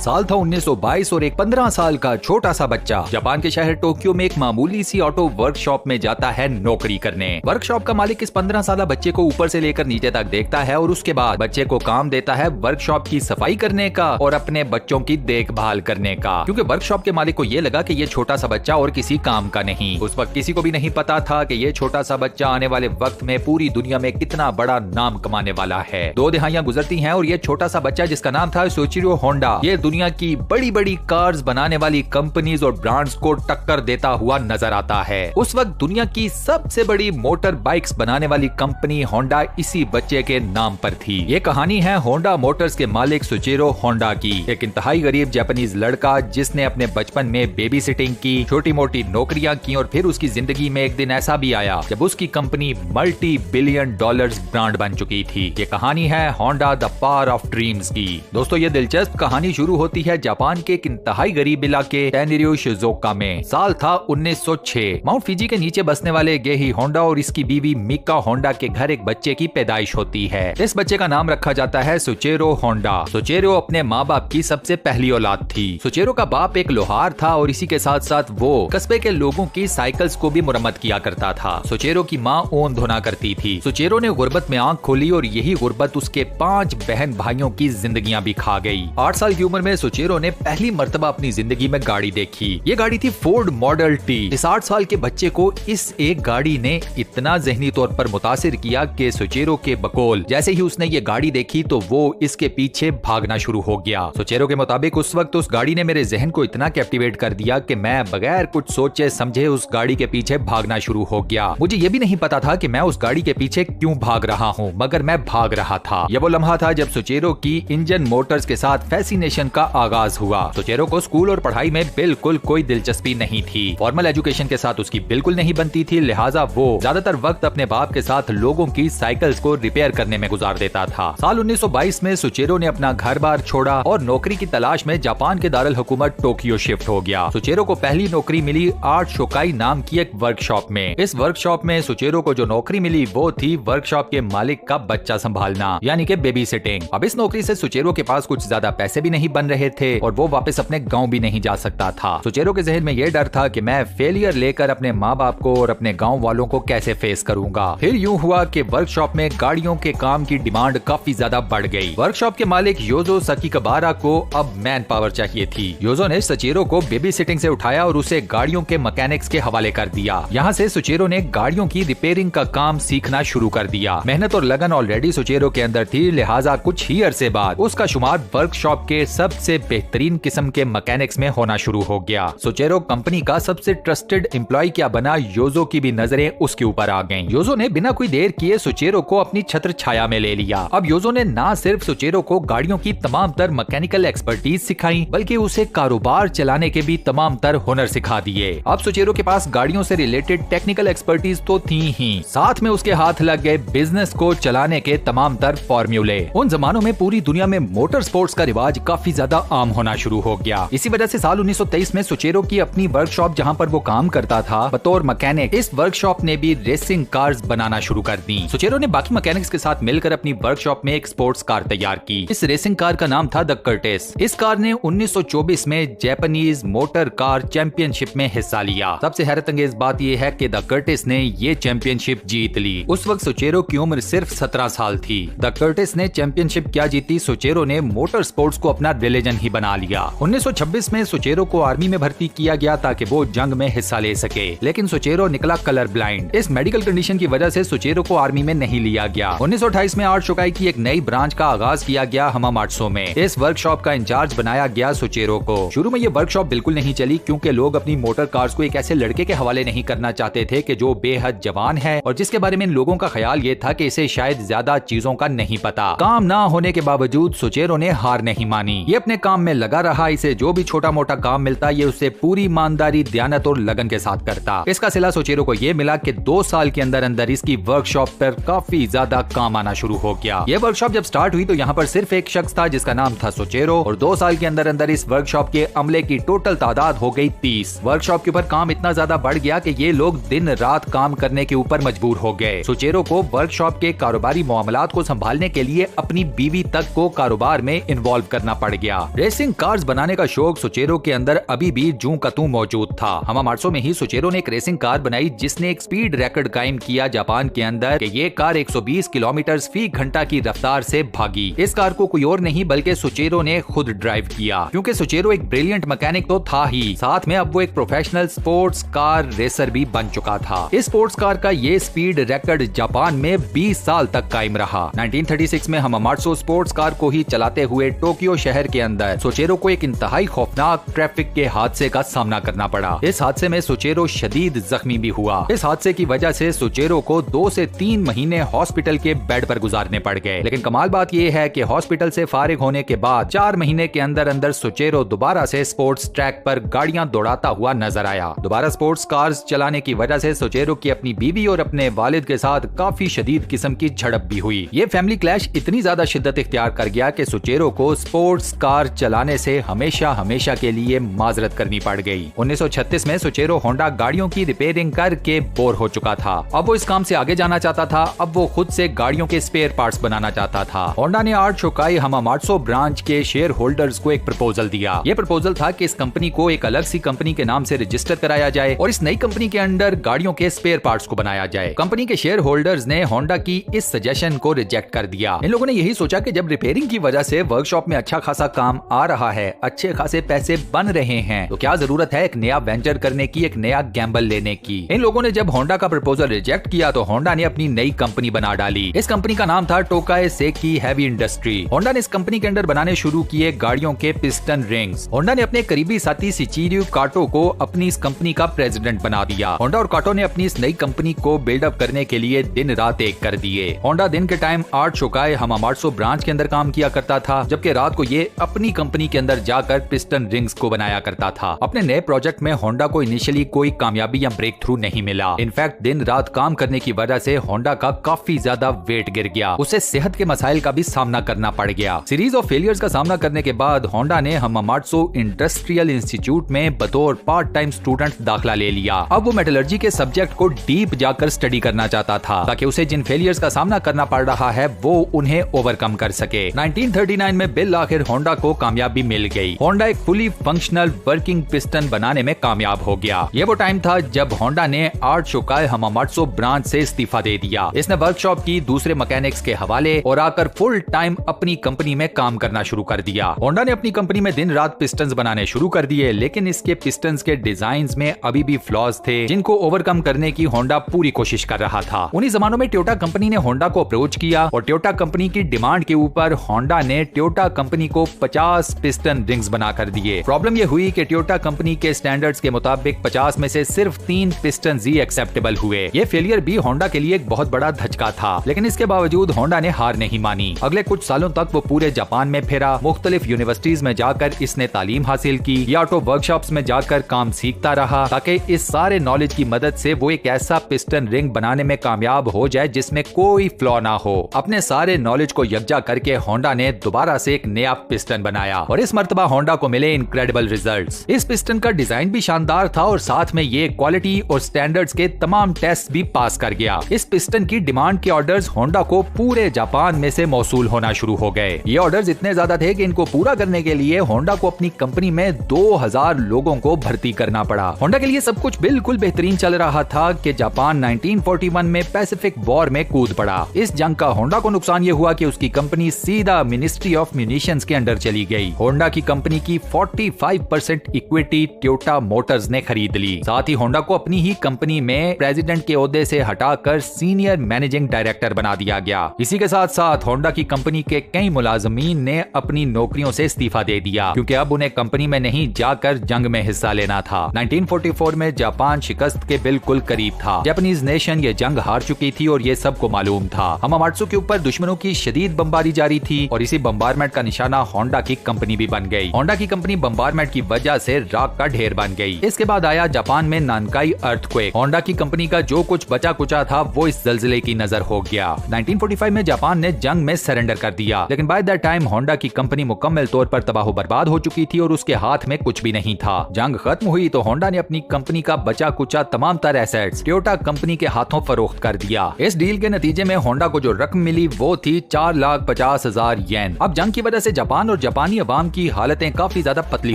साल था 1922 और एक 15 साल का छोटा सा बच्चा जापान के शहर टोक्यो में एक मामूली सी ऑटो वर्कशॉप में जाता है नौकरी करने। वर्कशॉप का मालिक इस 15 साल बच्चे को ऊपर से लेकर नीचे तक देखता है और उसके बाद बच्चे को काम देता है वर्कशॉप की सफाई करने का और अपने बच्चों की देखभाल करने का, क्योंकि वर्कशॉप के मालिक को ये लगा कि ये छोटा सा बच्चा और किसी काम का नहीं। उस वक्त किसी को भी नहीं पता था कि ये छोटा सा बच्चा आने वाले वक्त में पूरी दुनिया में कितना बड़ा नाम कमाने वाला है। 2 दिहाइयां गुजरती हैं और ये छोटा सा बच्चा जिसका नाम था सोइचिरो होंडा, ये दुनिया की बड़ी बड़ी कार्स बनाने वाली कंपनीज और ब्रांड्स को टक्कर देता हुआ नजर आता है। उस वक्त दुनिया की सबसे बड़ी मोटर बाइक्स बनाने वाली कंपनी होंडा इसी बच्चे के नाम पर थी। ये कहानी है होंडा मोटर्स के मालिक सोइचिरो होंडा की, एक इंतहाई गरीब जापानीज लड़का जिसने अपने बचपन में बेबी सिटिंग की, छोटी मोटी नौकरियां की और फिर उसकी जिंदगी में एक दिन ऐसा भी आया जब उसकी company multi billion dollars brand बन चुकी थी। ये कहानी है Honda the power of dreams की। दोस्तों, ये दिलचस्प कहानी शुरू होती है जापान के एक इंतहाई गरीब इलाके टेनेरियो शिजुओका में। साल था 1906। माउंट फिजी के नीचे बसने वाले गेही होंडा और इसकी बीवी मिका होंडा के घर एक बच्चे की पैदाइश होती है। इस बच्चे का नाम रखा जाता है सोइचिरो होंडा। सोइचिरो अपने माँ बाप की सबसे पहली औलाद थी। सोइचिरो का बाप एक लोहार था और इसी के साथ साथ वो कस्बे के लोगों की साइकिल्स को भी मुरम्मत किया करता था। सोइचिरो की माँ ऊन धोना करती थी। सोइचिरो ने गुर्बत में आंख खोली और यही गुर्बत उसके 5 बहन भाइयों की जिंदगियां भी खा गई। 8 साल की उम्र में सोइचिरो ने पहली मर्तबा अपनी जिंदगी में गाड़ी देखी। ये गाड़ी थी फोर्ड मॉडल टी। इस 8 साल के बच्चे को इस एक गाड़ी ने इतना जहनी तौर पर मुतासिर किया कि सोइचिरो के बकौल जैसे ही उसने ये गाड़ी देखी तो वो इसके पीछे भागना शुरू हो गया। सोइचिरो के मुताबिक उस वक्त उस गाड़ी ने मेरे जहन को इतना कैप्टिवेट कर दिया कि मैं बगैर कुछ सोचे समझे उस गाड़ी के पीछे भागना शुरू हो गया। मुझे ये भी नहीं पता था कि मैं उस गाड़ी के पीछे क्यों भाग रहा हूँ, मगर मैं भाग रहा था। ये वो लम्हा था जब सोइचिरो की इंजन मोटर्स के साथ फैसिनेशन का आगाज हुआ। सोइचिरो को स्कूल और पढ़ाई में बिल्कुल कोई दिलचस्पी नहीं थी। फॉर्मल एजुकेशन के साथ उसकी बिल्कुल नहीं बनती थी, लिहाजा वो ज्यादातर वक्त अपने बाप के साथ लोगों की साइकिल्स को रिपेयर करने में गुजार देता था। साल 1922 में सोइचिरो ने अपना घर बार छोड़ा और नौकरी की तलाश में जापान के दारुल हुकूमत टोक्यो शिफ्ट हो गया। सोइचिरो को पहली नौकरी मिली आर्ट शोकाई नाम की एक वर्कशॉप में। इस वर्कशॉप में सोइचिरो को जो नौकरी मिली वो थी वर्कशॉप के मालिक का बच्चा संभालना, यानी कि बेबी सिटिंग। अब इस नौकरी से सोइचिरो के पास कुछ ज्यादा पैसे भी नहीं बन रहे थे और वो वापस अपने गांव भी नहीं जा सकता था। सोइचिरो के जहन में ये डर था कि मैं फेलियर लेकर अपने माँ बाप को और अपने गांव वालों को कैसे फेस करूंगा। फिर यूं हुआ कि वर्कशॉप में गाड़ियों के काम की डिमांड काफी ज्यादा बढ़ गई। वर्कशॉप के मालिक योजो सकीकबारा को अब मैन पावर चाहिए थी। योजो ने सोइचिरो को बेबी सिटिंग से उठाया और उसे गाड़ियों के मैकेनिक्स के हवाले कर दिया। यहाँ से सोइचिरो ने गाड़ियों की रिपेयरिंग का काम सीखना शुरू कर दिया। मेहनत और लगन ऑलरेडी सोइचिरो के अंदर थी, लिहाजा कुछ ही अरसे बाद उसका शुमार वर्कशॉप के सबसे बेहतरीन किस्म के मैकेनिक्स में होना शुरू हो गया। सोइचिरो कंपनी का सबसे ट्रस्टेड एम्प्लॉय क्या बना, योजो की भी नजरें उसके ऊपर आ गईं। योजो ने बिना कोई देर किए सोइचिरो को अपनी छत्र छाया में ले लिया। अब योजो ने ना सिर्फ सोइचिरो को गाड़ियों की तमाम तर मैकेनिकल एक्सपर्टीज सिखाई, बल्कि उसे कारोबार चलाने के भी तमाम तर हुनर सिखा दिए। अब सोइचिरो के पास गाड़ियों से रिलेटेड टेक्निकल एक्सपर्टीज तो थी ही, साथ में उसके हाथ लग गए बिजनेस को चलाने के तमाम तर फॉर्मूले। उन जमानों में पूरी दुनिया में मोटर स्पोर्ट्स का रिवाज काफी ज्यादा आम होना शुरू हो गया। इसी वजह से साल 1923 में सोइचिरो की अपनी वर्कशॉप जहां पर वो काम करता था बतौर मैकेनिक, इस वर्कशॉप ने भी रेसिंग कार्स बनाना शुरू कर दी। सोइचिरो ने बाकी मैकेनिक्स के साथ मिलकर अपनी वर्कशॉप में एक स्पोर्ट्स कार तैयार की। इस रेसिंग कार का नाम था द कर्टिस। इस कार ने 1924 में जापानीज मोटर कार चैंपियनशिप में हिस्सा लिया। सबसे हैरत अंगेज बात यह है कि द कर्टिस ने ये चैंपियनशिप जीत ली। उस वक्त सोइचिरो की उम्र सिर्फ 17 साल थी। द कर्टिस ने चैंपियनशिप क्या जीती, सोइचिरो ने मोटर स्पोर्ट्स को अपना रिलीजन ही बना लिया। 1926 में सोइचिरो को आर्मी में भर्ती किया गया ताकि वो जंग में हिस्सा ले सके, लेकिन सोइचिरो निकला कलर ब्लाइंड। इस मेडिकल कंडीशन की वजह से सोइचिरो को आर्मी में नहीं लिया गया। 1928 में आर्ट शोकाई की एक नई ब्रांच का आगाज किया गया हमामात्सु में। इस वर्कशॉप का इंचार्ज बनाया गया सोइचिरो को। शुरू में ये वर्कशॉप बिल्कुल नहीं चली क्योंकि लोग अपनी मोटर कार्स को एक ऐसे लड़के के हवाले नहीं करना चाहते थे कि जो बेहद जवान है और जिसके बारे में इन लोगों का ख्याल ये था कि इसे शायद ज्यादा चीजों का नहीं पता। काम ना होने के बावजूद सोइचिरो ने हार नहीं मानी। ये अपने काम में लगा रहा। इसे जो भी छोटा मोटा काम मिलता ये उसे पूरी ईमानदारी, दयानत और लगन के साथ करता। इसका सिला सोइचिरो को ये मिला कि 2 साल के अंदर अंदर इसकी वर्कशॉप पर काफी ज्यादा काम आना शुरू हो गया। ये वर्कशॉप जब स्टार्ट हुई तो यहाँ पर सिर्फ एक शख्स था जिसका नाम था सोइचिरो और 2 साल के अंदर अंदर इस वर्कशॉप के अमले की टोटल तादाद हो गई 30। वर्कशॉप के ऊपर काम इतना ज्यादा बढ़ गया कि ये लोग दिन रात काम करने के ऊपर मजबूर हो गए। सोइचिरो को वर्कशॉप के कारोबारी मामलात को संभालने के लिए अपनी बीवी तक को कारोबार में इन्वॉल्व करना पड़ गया। गया। रेसिंग कार्स बनाने का शौक सुचेरो के अंदर अभी भी जूं का तू मौजूद था। हमामात्सु में ही सुचेरो ने एक रेसिंग कार बनाई जिसने एक स्पीड रिकॉर्ड कायम किया जापान के अंदर कि ये कार 120 किलोमीटर फी घंटा की रफ्तार से भागी। इस कार को कोई और नहीं बल्कि सुचेरो ने खुद ड्राइव किया, क्योंकि सुचेरो एक ब्रिलियंट मैकेनिक तो था ही, साथ में अब वो एक प्रोफेशनल स्पोर्ट्स कार रेसर भी बन चुका था। इस स्पोर्ट्स कार का ये स्पीड रिकॉर्ड जापान में 20 साल तक कायम रहा। 1936 में हमामात्सु स्पोर्ट्स कार को ही चलाते हुए टोक्यो शहर के अंदर सुचेरो को एक इंतहाई खौफनाक ट्रैफिक के हादसे का सामना करना पड़ा। इस हादसे में सुचेरो शदीद जख्मी भी हुआ। इस हादसे की वजह से सुचेरो को 2 से 3 महीने हॉस्पिटल के बेड पर गुजारने पड़ गए। लेकिन कमाल बात यह है कि हॉस्पिटल से फारिग होने के बाद 4 महीने के अंदर अंदर सुचेरो दोबारा से स्पोर्ट्स ट्रैक पर गाड़ियां दौड़ाता हुआ नजर आया। दोबारा स्पोर्ट्स कार्स चलाने की वजह से सुचेरो की अपनी बीवी और अपने वालिद के साथ काफी शदीद किस्म की झड़प भी हुई। ये फैमिली क्लैश इतनी ज्यादा शिद्दत इख्तियार कर गया कि सुचेरो को स्पोर्ट्स कार चलाने से हमेशा हमेशा के लिए माजरत करनी पड़ गई। 1936 में सुचेरो होंडा गाड़ियों की रिपेयरिंग करके बोर हो चुका था। अब वो इस काम से आगे जाना चाहता था। अब वो खुद से गाड़ियों के स्पेयर पार्ट्स बनाना चाहता था। होंडा ने आर्ट शोकाई हमामात्सु ब्रांच के शेयर होल्डर्स को एक प्रपोजल दिया। ये प्रपोजल था कि इस कंपनी को एक अलग सी कंपनी के नाम से रजिस्टर कराया जाए और इस नई कंपनी के अंदर गाड़ियों के स्पेयर पार्ट्स को बनाया जाए। कंपनी के शेयर होल्डर्स ने होंडा की इस सजेशन को रिजेक्ट कर दिया। इन लोगों ने यही सोचा कि जब रिपेयरिंग की वजह से वर्कशॉप में अच्छा खासा काम आ रहा है, अच्छे खासे पैसे बन रहे हैं, तो क्या जरूरत है एक नया वेंचर करने की, एक नया गैम्बल लेने की। इन लोगों ने जब होंडा का प्रपोजल रिजेक्ट किया तो होंडा ने अपनी नई कंपनी बना डाली। इस कंपनी का नाम था टोकाई सेकी हैवी इंडस्ट्री। होंडा ने इस कंपनी के अंदर बनाने शुरू किए गाड़ियों के पिस्टन रिंग्स। होंडा ने अपने करीबी साथी शिचिरू काटो को अपनी इस कंपनी का प्रेसिडेंट बना दिया। होंडा और काटो ने अपनी इस नई कंपनी को बिल्डअप करने के लिए दिन रात एक कर दिए। होंडा दिन के टाइम आर्ट शोकाई हमामात्सु ब्रांच के अंदर काम किया करता था, जबकि रात को ये अपनी कंपनी के अंदर जाकर पिस्टन रिंग्स को बनाया करता था। अपने नए प्रोजेक्ट में होंडा को इनिशियली कोई कामयाबी या ब्रेक थ्रू नहीं मिला। इनफैक्ट दिन रात काम करने की वजह से होंडा का काफी ज्यादा वेट गिर गया। उसे सेहत के मसाइल का भी सामना करना पड़ गया। सीरीज ऑफ फेलियर्स का सामना करने के बाद होंडा ने हमामात्सु इंडस्ट्रियल इंस्टीट्यूट में बतौर पार्ट टाइम स्टूडेंट दाखिला ले लिया। अब वो मेटलर्जी के सब्जेक्ट को डीप जाकर स्टडी करना चाहता था ताकि उसे जिन फेलियर्स का सामना करना पड़ रहा है वो उन्हें ओवरकम कर सके। 1939 में बिल आखिर होंडा को कामयाबी मिल गई। होंडा एक फुली फंक्शनल वर्किंग पिस्टन बनाने में कामयाब हो गया। ये वो टाइम था जब होंडा ने आर्ट शोकाई हमामात्सु ब्रांच से इस्तीफा दे दिया। इसने वर्कशॉप की दूसरे मैकेनिक्स के हवाले और आकर फुल टाइम अपनी कंपनी में काम करना शुरू कर दिया। होंडा ने अपनी कंपनी में दिन रात पिस्टन्स बनाने शुरू कर दिए, लेकिन इसके पिस्टन्स के डिजाइन्स में अभी भी फ्लॉज थे जिनको ओवरकम करने की होंडा पूरी कोशिश कर रहा था। उन्हीं जमानों में टोयोटा कंपनी ने होंडा को अप्रोच किया और टोयोटा कंपनी की डिमांड के ऊपर होंडा ने टोयोटा कंपनी को 50 पिस्टन रिंग्स बना कर दिए। प्रॉब्लम यह हुई कि टोयोटा कंपनी के स्टैंडर्ड्स के मुताबिक 50 में से सिर्फ 3 पिस्टन ही एक्सेप्टेबल हुए। ये फेलियर भी होंडा के लिए एक बहुत बड़ा धचका था, लेकिन इसके बावजूद होंडा ने हार नहीं मानी। अगले कुछ सालों तक वो पूरे जापान में फिरा, मुख्तलिफ यूनिवर्सिटीज में जाकर इसने तालीम हासिल की या ऑटो वर्कशॉप्स में जाकर काम सीखता रहा ताकि इस सारे नॉलेज की मदद से वो एक ऐसा पिस्टन रिंग बनाने में कामयाब हो जाए जिसमें कोई फ्लॉ ना हो। अपने सारे नॉलेज को यकजा करके होंडा ने दोबारा से एक नया पिस्टन बनाया और इस मर्तबा होंडा को मिले इनक्रेडिबल रिजल्ट्स। इस पिस्टन का डिजाइन भी शानदार था और साथ में ये क्वालिटी और स्टैंडर्ड्स के तमाम टेस्ट भी पास कर गया। इस पिस्टन की डिमांड के ऑर्डर्स होंडा को पूरे जापान में से मौसूल होना शुरू हो गए। ये ऑर्डर्स इतने ज्यादा थे कि इनको पूरा करने के लिए होंडा को अपनी कंपनी में 2000 लोगों को भर्ती करना पड़ा। होंडा के लिए सब कुछ बिल्कुल बेहतरीन चल रहा था कि जापान 1941 में पैसिफिक वॉर में कूद पड़ा। इस जंग का होंडा को नुकसान ये हुआ कि उसकी कंपनी सीधा मिनिस्ट्री ऑफ म्यूनिशंस के अंडर चली गई। होंडा की कंपनी की 45% इक्विटी टोयोटा मोटर्स ने खरीद ली। साथ ही होंडा को अपनी ही कंपनी में प्रेसिडेंट के ओहदे से हटाकर सीनियर मैनेजिंग डायरेक्टर बना दिया गया। इसी के साथ साथ होंडा की कंपनी के कई मुलाजमीन ने अपनी नौकरियों से इस्तीफा दे दिया क्योंकि अब उन्हें कंपनी में नहीं जाकर जंग में हिस्सा लेना था। 1944 में जापान शिकस्त के बिल्कुल करीब था। जापानीज नेशन ये जंग हार चुकी थी और ये सबको मालूम था। हमामात्सु के ऊपर दुश्मनों की शदीद बमबारी जारी थी और इसी बमबारमेंट का निशाना होंडा की कंपनी भी बन गई। होंडा की कंपनी बमबारमेंट की वजह से राख का ढेर बन गई। इसके बाद आया जापान में नानकाई अर्थक्वेक। होंडा की कंपनी का जो कुछ बचा कुचा था वो इस जल्जले की नजर हो गया। 1945 में जापान ने जंग में सरेंडर कर दिया, लेकिन बाय दैट टाइम होंडा की कंपनी मुकम्मल तौर पर तबाह बर्बाद हो चुकी थी और उसके हाथ में कुछ भी नहीं था। जंग खत्म हुई तो होंडा ने अपनी कंपनी का बचा कुचा तमाम तर एसेट्स टोयोटा कंपनी के हाथों फरोख्त कर दिया। इस डील के नतीजे में होंडा को जो रकम मिली वो थी 4,50,000 येन। अब जंग की वजह से जापान और जापानी अवाम की हालतें काफी ज्यादा पतली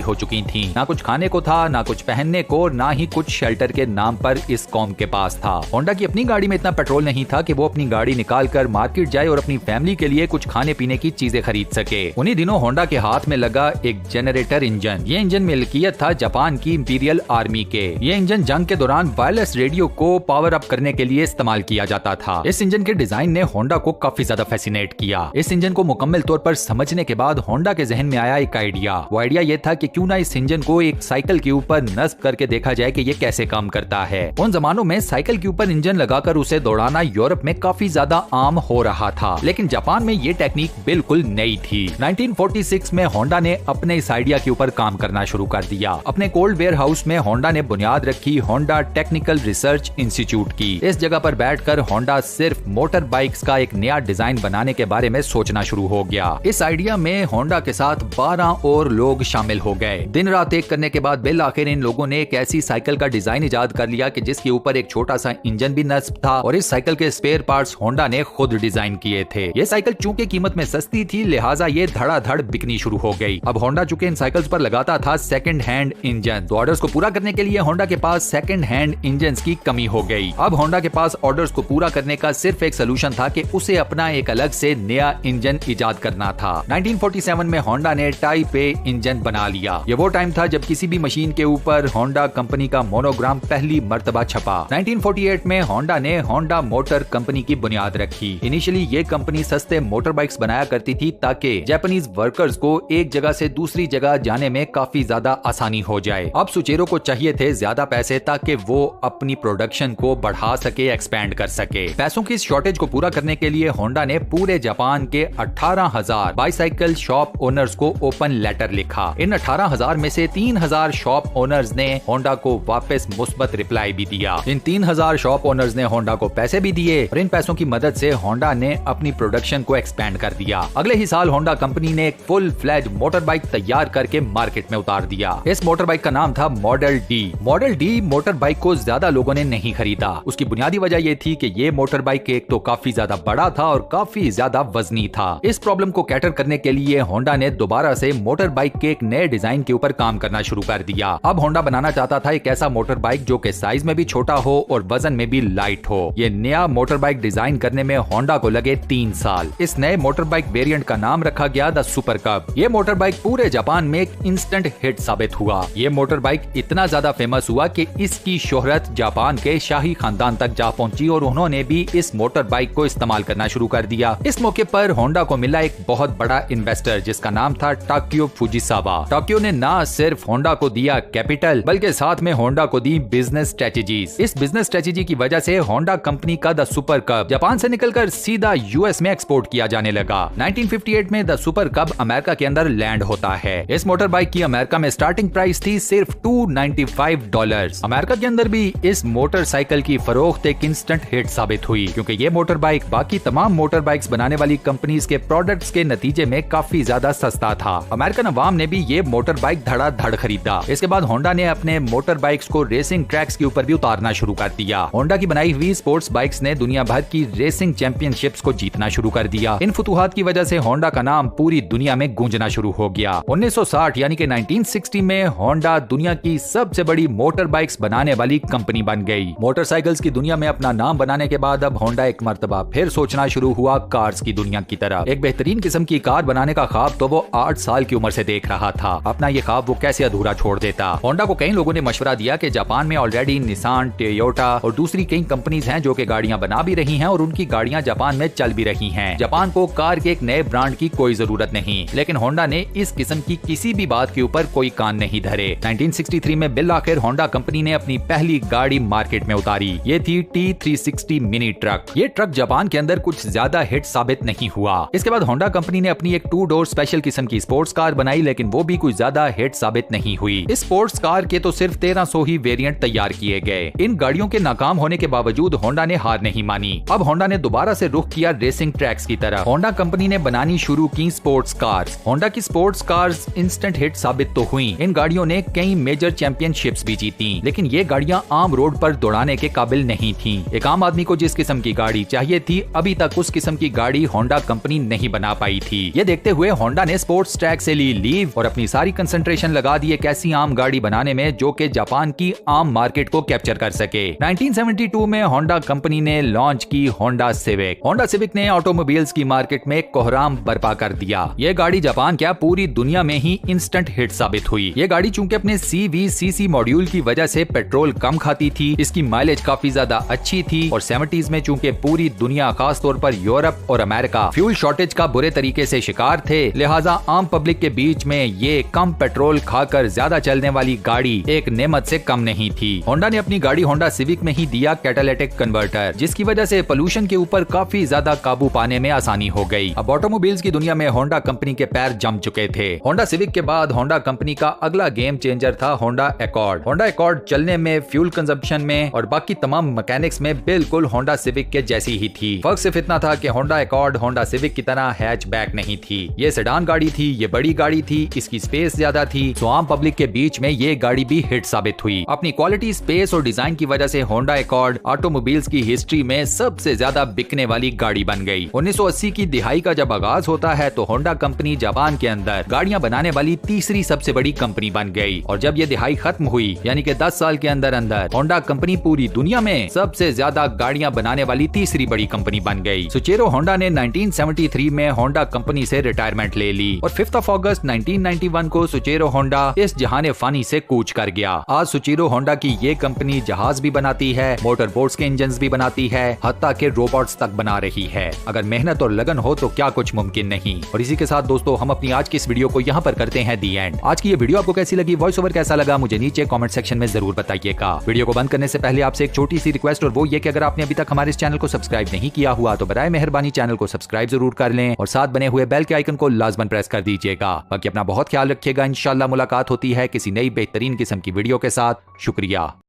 हो चुकी थी। ना कुछ खाने को था, ना कुछ पहनने को, ना ही कुछ शेल्टर के नाम पर इस कौम के पास था। होंडा की अपनी गाड़ी में इतना पेट्रोल नहीं था कि वो अपनी गाड़ी निकाल कर मार्केट जाए और अपनी फैमिली के लिए कुछ खाने पीने की चीजें खरीद सके। उन्हीं दिनों होंडा के हाथ में लगा एक जनरेटर इंजन। ये इंजन मिल्कियत था जापान की इंपीरियल आर्मी के। ये इंजन जंग के दौरान वायरलेस रेडियो को पावर अप करने के लिए इस्तेमाल किया जाता था। इस इंजन के डिजाइन ने होंडा को काफी ज्यादा फैसिनेट किया। इस इंजन को मुकम्मल तौर पर समझने के बाद होंडा के जहन में आया एक आइडिया। वो आइडिया ये था कि क्यों ना इस इंजन को एक साइकिल के ऊपर नस्ब करके देखा जाए कि ये कैसे काम करता है। उन जमानों में साइकिल के ऊपर इंजन लगाकर उसे दौड़ाना यूरोप में काफी ज्यादा आम हो रहा था, लेकिन जापान में ये टेक्निक बिल्कुल नई थी। 1946 में होंडा ने अपने इस आइडिया के ऊपर काम करना शुरू कर दिया। अपने कोल्ड वेयर हाउस में होंडा ने बुनियाद रखी होंडा टेक्निकल रिसर्च इंस्टीट्यूट की। इस जगह पर बैठकर होंडा सिर्फ मोटर बाइक्स का एक नया डिजाइन बनाने के बारे में सोचना शुरू हो गया। इस आइडिया में होंडा के साथ 12 और लोग शामिल हो गए। दिन रात एक करने के बाद बिल आखिर इन लोगों ने एक ऐसी साइकिल का डिजाइन इजाद कर लिया कि जिसके ऊपर एक छोटा सा इंजन भी नस्ब था और इस साइकिल के स्पेयर पार्ट्स होंडा ने खुद डिजाइन किए थे। ये साइकिल चूंकि कीमत में सस्ती थी, लिहाजा ये धड़ाधड़ बिकनी शुरू हो गई। अब होंडा चूंकि इन साइकिल्स पर लगाता था सेकंड हैंड इंजन, तो ऑर्डर्स को पूरा करने के लिए होंडा के पास सेकंड हैंड इंजन्स की कमी हो गई। अब होंडा के पास ऑर्डर्स को पूरा करने का सिर्फ एक सोल्यूशन था कि उसे अपना एक अलग से नया इंजन इजाद करना था। 1947 में होंडा ने टाइप ए इंजन बना लिया। ये वो टाइम था जब किसी भी मशीन के ऊपर होंडा कंपनी का मोनोग्राम पहली मर्तबा छपा। 1948 में होंडा ने होंडा मोटर कंपनी की बुनियाद रखी। इनिशियली ये कंपनी सस्ते मोटर बाइक्स बनाया करती थी ताकि जापानीज वर्कर्स को एक जगह से दूसरी जगह जाने में काफी ज्यादा आसानी हो जाए। अब सुचेरो को चाहिए थे ज्यादा पैसे ताकि वो अपनी प्रोडक्शन को बढ़ा सके, एक्सपैंड कर सके। पैसों की शॉर्टेज को पूरा करने के लिए होंडा ने पूरे जापान के 18,000 बाईसाइकिल शॉप ओनर्स को ओपन लेटर लिखा। इन 18,000 में से 3,000 शॉप ओनर्स ने होंडा को वापस मुस्बत रिप्लाई भी दिया। इन 3,000 शॉप ओनर्स ने होंडा को पैसे भी दिए और इन पैसों की मदद से होंडा ने अपनी प्रोडक्शन को एक्सपैंड कर दिया। अगले ही साल होंडा कंपनी ने एक फुल फ्लैज मोटर बाइक तैयार करके मार्केट में उतार दिया। इस मोटर बाइक का नाम था model D. Model D motor bike को ज्यादा लोगों ने नहीं खरीदा। उसकी बुनियादी वजह यह थी कि ये मोटर बाइक एक तो काफी ज्यादा बड़ा था और काफी ज्यादा वजनी था। इस प्रॉब्लम को कैटर करने के लिए होंडा ने दोबारा से मोटर बाइक के एक नए डिजाइन के ऊपर काम करना शुरू कर दिया। अब होंडा बनाना चाहता था एक ऐसा मोटर बाइक जो कि साइज में भी छोटा हो और वजन में भी लाइट हो। ये नया मोटर बाइक डिजाइन करने में होंडा को लगे 3 साल। इस नए मोटर बाइक वेरिएंट का नाम रखा गया द सुपर कब। ये मोटर बाइक पूरे जापान में एक इंस्टेंट हिट साबित हुआ। ये मोटर बाइक इतना ज्यादा फेमस हुआ कि इसकी शोहरत जापान के शाही खानदान तक जा पहुंची और उन्होंने भी इस मोटर बाइक को इस्तेमाल करना शुरू कर दिया। इस मौके पर होंडा को मिला एक बहुत बड़ा इन्वेस्टर जिसका नाम था टाकियो फुजिसावा। टाकियो ने ना सिर्फ होंडा को दिया कैपिटल बल्कि साथ में होंडा को दी बिजनेस स्ट्रेटेजीज। इस बिजनेस स्ट्रेटेजी की वजह से होंडा कंपनी का द सुपर कब जापान से निकलकर सीधा यूएस में एक्सपोर्ट किया जाने लगा। 1958 में द सुपर कब अमेरिका के अंदर लैंड होता है। इस मोटर बाइक की अमेरिका में स्टार्टिंग प्राइस थी सिर्फ $295। अमेरिका के अंदर भी इस मोटरसाइकिल की फरोख्त एक इंस्टेंट हिट साबित हुई क्योंकि ये मोटर बाइक बाकी तमाम मोटर बाइक्स बनाने वाली कंपनीज के प्रोडक्ट्स के नतीजे में काफी ज्यादा सस्ता था। अमेरिकन अवाम ने भी ये मोटर बाइक धड़ाधड़ खरीदा। इसके बाद होंडा ने अपने मोटर बाइक्स को रेसिंग ट्रैक्स के ऊपर भी उतारना शुरू कर दिया। होंडा की बनाई हुई स्पोर्ट्स बाइक्स ने दुनिया भर की रेसिंग चैंपियनशिप्स को जीतना शुरू कर दिया। इन फतूहात की वजह से होंडा का नाम पूरी दुनिया में गूंजना शुरू हो गया। 1960 यानी कि 1960 में होंडा दुनिया की सबसे बड़ी मोटर बाइक्स बनाने वाली कंपनी बन गई। मोटरसाइकिल्स की दुनिया में अपना नाम बनाने के बाद अब होंडा एक मर्तबा फिर सोचना शुरू हुआ कार्स की दुनिया की तरफ। एक बेहतरीन किस्म की कार बनाने का ख्वाब तो वो 8 साल की उम्र से देख रहा था। अपना ये ख्वाब वो कैसे अधूरा छोड़ देता। होंडा को कई लोगों ने मशवरा दिया कि जापान में ऑलरेडी निसान, टोयोटा और दूसरी कई कंपनीज हैं जो कि गाड़ियां बना भी रही हैं और उनकी गाड़ियां जापान में चल भी रही हैं। जापान को कार के एक नए ब्रांड की कोई जरूरत नहीं। लेकिन होंडा ने इस किस्म की किसी भी बात के ऊपर कोई कान नहीं धरे। 1963 में बिल आखिर होंडा कंपनी ने अपनी पहली गाड़ी मार्केट में उतारी। ये थी T360 मिनी ट्रक। ये ट्रक जापान के अंदर कुछ ज्यादा हिट साबित नहीं हुआ। इसके बाद होंडा कंपनी ने अपनी एक 2 डोर स्पेशल किस्म की स्पोर्ट्स कार बनाई लेकिन वो भी कुछ ज्यादा हिट साबित नहीं हुई। इस स्पोर्ट्स कार के तो सिर्फ 1300 ही वेरिएंट तैयार किए गए। इन गाड़ियों के नाकाम होने के बावजूद होंडा ने हार नहीं मानी। अब होंडा ने दोबारा से रुख किया रेसिंग ट्रैक्स की तरफ। होंडा कंपनी ने बनानी शुरू की स्पोर्ट्स कार्स। होंडा की स्पोर्ट्स कार्स इंस्टेंट हिट साबित तो हुई। इन गाड़ियों ने कई मेजर चैंपियनशिप्स भी जीती लेकिन ये गाड़ियां आम रोड पर दौड़ाने के काबिल नहीं थी। एक आम आदमी को जिस किस्म की गाड़ी चाहिए थी अभी तक उस किस्म की गाड़ी होंडा कंपनी नहीं बना पाई थी। ये देखते हुए होंडा होंडा ने स्पोर्ट्स ट्रैक से ली लीव और अपनी सारी कंसंट्रेशन लगा दी एक ऐसी आम गाड़ी बनाने में जो कि जापान की आम मार्केट को कैप्चर कर सके। 1972 में होंडा कंपनी ने लॉन्च की होंडा सिविक। होंडा सिविक ने ऑटोमोबाइल्स की मार्केट में कोहराम बर्पा कर दिया। ये गाड़ी जापान क्या पूरी दुनिया में ही इंस्टेंट हिट साबित हुई। ये गाड़ी चूंकि अपने CVCC मॉड्यूल की वजह से पेट्रोल कम खाती थी, इसकी माइलेज काफी ज्यादा अच्छी थी और 70s में चूंकि पूरी दुनिया खासतौर पर यूरोप और अमेरिका फ्यूल शॉर्टेज का बुरे तरीके से शिकार थे, लिहाजा आम पब्लिक के बीच में ये कम पेट्रोल खाकर ज्यादा चलने वाली गाड़ी एक नेमत से कम नहीं थी। होंडा ने अपनी गाड़ी होंडा सिविक में ही दिया कैटालिटिक कन्वर्टर, जिसकी वजह से पोल्यूशन के ऊपर काफी ज्यादा काबू पाने में आसानी हो गई। अब ऑटोमोबाइल्स की दुनिया में होंडा कंपनी के पैर जम चुके थे। होंडा सिविक के बाद होंडा कंपनी का अगला गेम चेंजर था होंडा एकॉर्ड। होंडा एकॉर्ड चलने में, फ्यूल कंजप्शन में और बाकी तमाम मैकेनिक्स में बिल्कुल होंडा सिविक के जैसी ही थी। फर्क सिर्फ इतना था कि होंडा एकॉर्ड होंडा सिविक की तरह हैचबैक नहीं थी। ये सेडान गाड़ी थी, ये बड़ी गाड़ी थी, इसकी स्पेस ज्यादा थी, तो आम पब्लिक के बीच में ये गाड़ी भी हिट साबित हुई। अपनी क्वालिटी, स्पेस और डिजाइन की वजह से होंडा एकॉर्ड ऑटोमोबाइल्स की हिस्ट्री में सबसे ज्यादा बिकने वाली गाड़ी बन गई। 1980 की दिहाई का जब आगाज होता है तो होंडा कंपनी जापान के अंदर गाड़ियां बनाने वाली तीसरी सबसे बड़ी कंपनी बन गई और जब ये दिहाई खत्म हुई यानी कि 10 साल के अंदर अंदर होंडा कंपनी पूरी दुनिया में सबसे ज्यादा गाड़ियां बनाने वाली तीसरी बड़ी कंपनी बन गई। सुचेरो होंडा ने 1973 में होंडा कंपनी से रिटायरमेंट ले ली और 5 अगस्त 1991 को सुचेरो होंडा इस जहाने फानी से कूच कर गया। आज सुचेरो होंडा की ये कंपनी जहाज भी बनाती है, मोटर बोट्स के इंजन भी बनाती है, हत्ता के रोबोट्स तक बना रही है। अगर मेहनत और लगन हो तो क्या कुछ मुमकिन नहीं। और इसी के साथ दोस्तों हम अपनी आज की इस वीडियो को यहाँ पर करते हैं दी एंड। आज की ये वीडियो आपको कैसी लगी, वॉइस ओवर कैसा लगा, मुझे नीचे कमेंट सेक्शन में जरूर बताइएगा। वीडियो को बंद करने से पहले आपसे एक छोटी सी रिक्वेस्ट और वो ये कि अगर आपने अभी तक हमारे इस चैनल को सब्सक्राइब नहीं किया हुआ तो बराए मेहरबानी चैनल को सब्सक्राइब जरूर कर लें और साथ बने हुए बेल के आइकन को लाजमन प्रेस कर दीजिएगा। बाकी अपना बहुत ख्याल रखिएगा। इंशाल्लाह मुलाकात होती है किसी नई बेहतरीन किस्म की वीडियो के साथ। शुक्रिया।